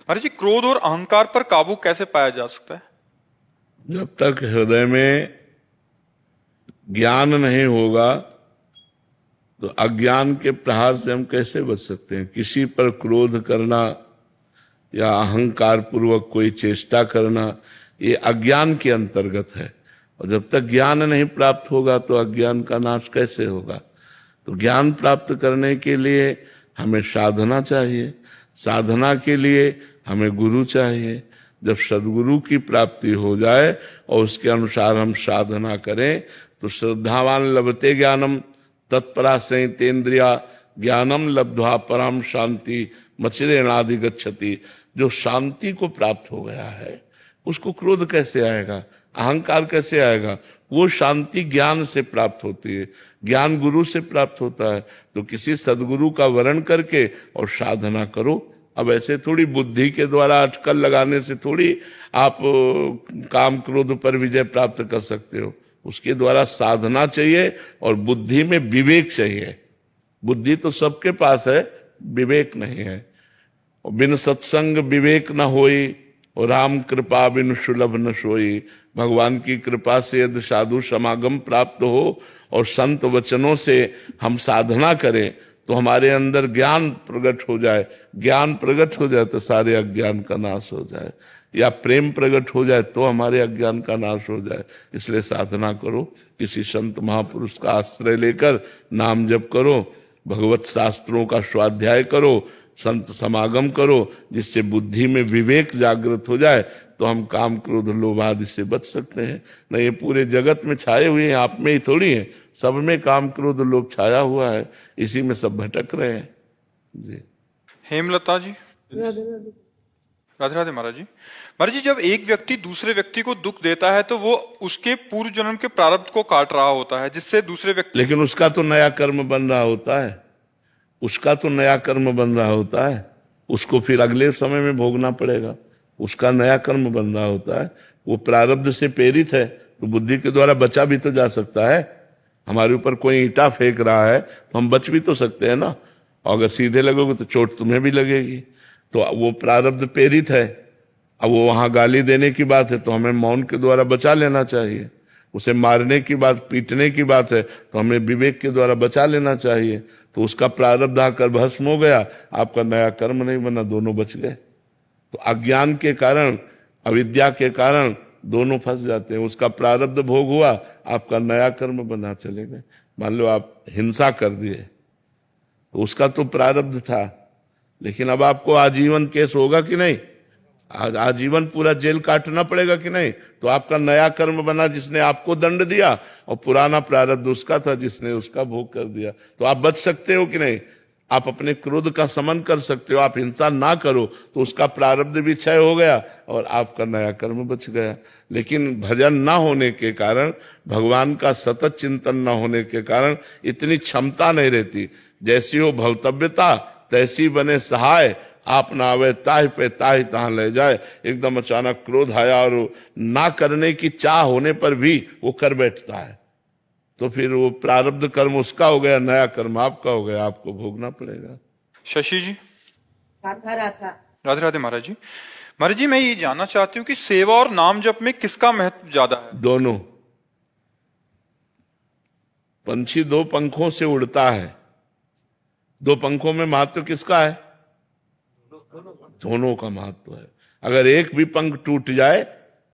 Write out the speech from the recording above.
महाराज जी, क्रोध और अहंकार पर काबू कैसे पाया जा सकता है? जब तक हृदय में ज्ञान नहीं होगा तो अज्ञान के प्रहार से हम कैसे बच सकते हैं? किसी पर क्रोध करना या अहंकार पूर्वक कोई चेष्टा करना, ये अज्ञान के अंतर्गत है। और जब तक ज्ञान नहीं प्राप्त होगा तो अज्ञान का नाश कैसे होगा? तो ज्ञान प्राप्त करने के लिए हमें साधना चाहिए, साधना के लिए हमें गुरु चाहिए। जब सदगुरु की प्राप्ति हो जाए और उसके अनुसार हम साधना करें तो श्रद्धावान लभते ज्ञानम तत्परा संयतेन्द्रिया ज्ञानम लब्ध्वा पराम शांति मचिरेणादि गच्छति। जो शांति को प्राप्त हो गया है उसको क्रोध कैसे आएगा, अहंकार कैसे आएगा? वो शांति ज्ञान से प्राप्त होती है, ज्ञान गुरु से प्राप्त होता है। तो किसी सदगुरु का वरण करके और साधना करो। अब ऐसे थोड़ी बुद्धि के द्वारा अटकल लगाने से थोड़ी आप काम क्रोध पर विजय प्राप्त कर सकते हो। उसके द्वारा साधना चाहिए और बुद्धि में विवेक चाहिए। बुद्धि तो सबके पास है, विवेक नहीं है। बिन सत्संग विवेक न होई और राम कृपा बिन सुलभ न सोई। भगवान की कृपा से यदि साधु समागम प्राप्त हो और संत वचनों से हम साधना करें तो हमारे अंदर ज्ञान प्रकट हो जाए। ज्ञान प्रकट हो जाए तो सारे अज्ञान का नाश हो जाए, या प्रेम प्रकट हो जाए तो हमारे अज्ञान का नाश हो जाए। इसलिए साधना करो, किसी संत महापुरुष का आश्रय लेकर नाम जप करो, भगवत शास्त्रों का स्वाध्याय करो, संत समागम करो, जिससे बुद्धि में विवेक जागृत हो जाए तो हम काम क्रोध लोभ आदि से बच सकते हैं। न ये पूरे जगत में छाए हुए हैं, आप में ही थोड़ी है, सब में काम क्रोध लोभ छाया हुआ है, इसी में सब भटक रहे हैं जी। हेमलता जी, राधे राधे महाराज जी। महाराज जी, जब एक व्यक्ति दूसरे व्यक्ति को दुख देता है तो वो उसके पूर्व जन्म के प्रारब्ध को काट रहा होता है, जिससे दूसरे व्यक्ति, लेकिन उसका तो नया कर्म बन रहा होता है, उसका तो नया कर्म बन रहा होता है, उसको फिर अगले समय में भोगना पड़ेगा। उसका नया कर्म बन रहा होता है, वो प्रारब्ध से प्रेरित है तो बुद्धि के द्वारा बचा भी तो जा सकता है। हमारे ऊपर कोई ईंटा फेंक रहा है तो हम बच भी तो सकते हैं ना। और अगर सीधे लगोगे तो चोट तुम्हें भी लगेगी। तो वो प्रारब्ध प्रेरित है। अब वो वहां गाली देने की बात है तो हमें मौन के द्वारा बचा लेना चाहिए। उसे मारने की बात, पीटने की बात है तो हमें विवेक के द्वारा बचा लेना चाहिए। तो उसका प्रारब्ध आकर भस्म हो गया, आपका नया कर्म नहीं बना, दोनों बच गए। तो अज्ञान के कारण, अविद्या के कारण दोनों फंस जाते हैं। उसका प्रारब्ध भोग हुआ, आपका नया कर्म बना, चले गए। मान लो आप हिंसा कर दिए तो उसका तो प्रारब्ध था, लेकिन अब आपको आजीवन केस होगा कि नहीं? आजीवन पूरा जेल काटना पड़ेगा कि नहीं? तो आपका नया कर्म बना जिसने आपको दंड दिया, और पुराना प्रारब्ध उसका था जिसने उसका भोग कर दिया। तो आप बच सकते हो कि नहीं? आप अपने क्रोध का समन कर सकते हो। आप हिंसा ना करो तो उसका प्रारब्ध भी क्षय हो गया और आपका नया कर्म बच गया। लेकिन भजन ना होने के कारण, भगवान का सतत चिंतन ना होने के कारण इतनी क्षमता नहीं रहती। जैसी हो भवतव्यता तैसी बने सहाय, आप ना आवे ताह पे ताह तहां ले जाए। एकदम अचानक क्रोध आया और ना करने की चाह होने पर भी वो कर बैठता है, तो फिर वो प्रारब्ध कर्म उसका हो गया, नया कर्म आपका हो गया, आपको भोगना पड़ेगा। शशि जी, राधा राधा राधे राधे महाराज जी। महाराज जी, मैं ये जानना चाहती हूँ कि सेवा और नाम जप में किसका महत्व ज्यादा है? दोनों। पंछी दो पंखों से उड़ता है, दो पंखों में महत्व किसका है? दोनों का महत्व है। अगर एक भी पंख टूट जाए